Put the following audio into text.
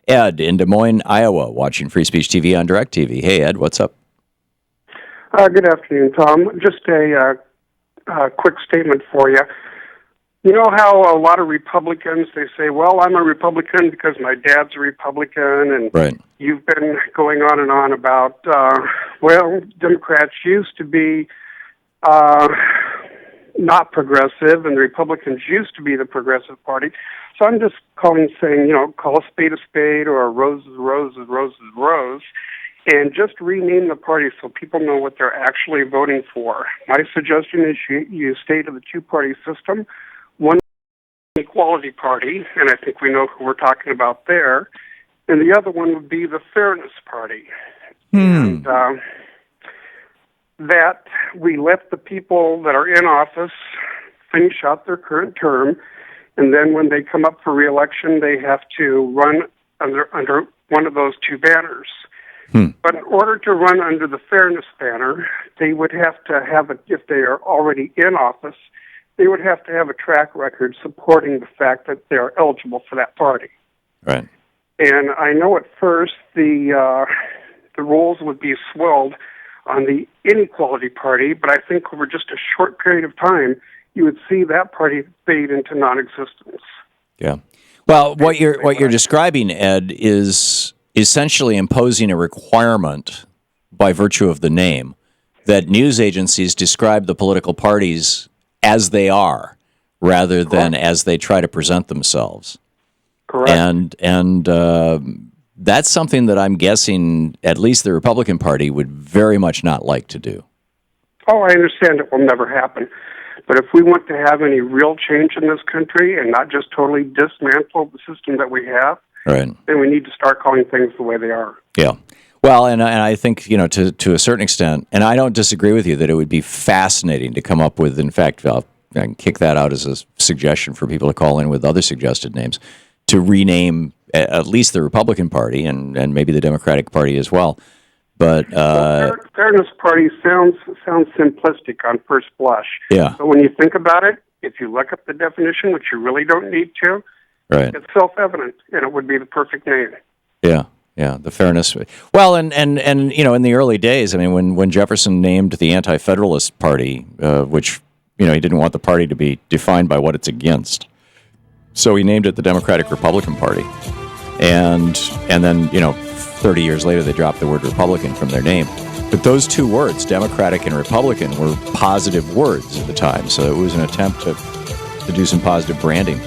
Ed in Des Moines, Iowa, watching Free Speech TV on DirecTV. Hey, Ed, what's up? Good afternoon, Tom. Just a quick statement for you. You know how a lot of Republicans, they say, well, I'm a Republican because my dad's a Republican, and Right. You've been going on and on about, well, Democrats used to be not progressive, and the Republicans used to be the progressive party. So I'm just saying, call a spade, or a rose is a rose is a rose is a rose, and just rename the party so people know what they're actually voting for. My suggestion is you stay to the two-party system. One, Equality Party, and I think we know who we're talking about there, and the other one would be the Fairness Party. And that we let the people that are in office finish out their current term, and then when they come up for re-election, they have to run under one of those two banners. But in order to run under the Fairness banner, they would have to have, if they are already in office, they would have to have a track record supporting the fact that they are eligible for that party. Right. And I know at first the rules would be swelled on the Inequality Party, but I think over just a short period of time, you would see that party fade into non-existence. Yeah. Well, what you're describing, Ed, is essentially imposing a requirement by virtue of the name that news agencies describe the political parties as they are, rather than as they try to present themselves. Correct. And that's something that I'm guessing at least the Republican Party would very much not like to do. Oh, I understand it will never happen. But if we want to have any real change in this country and not just totally dismantle the system that we have, right, then we need to start calling things the way they are. Yeah. Well, and I think, to a certain extent, and I don't disagree with you that it would be fascinating to come up with, in fact, I can kick that out as a suggestion for people to call in with other suggested names, to rename at least the Republican Party and maybe the Democratic Party as well. But Fairness Party sounds simplistic on first blush. Yeah. But when you think about it, if you look up the definition, which you really don't need to, right, it's self-evident, and it would be the perfect name. Yeah. Yeah, the Fairness. Well, and in the early days, I mean, when Jefferson named the Anti-Federalist Party, which he didn't want the party to be defined by what it's against, so he named it the Democratic Republican Party, and then 30 years later they dropped the word Republican from their name. But those two words, Democratic and Republican, were positive words at the time, so it was an attempt to do some positive branding.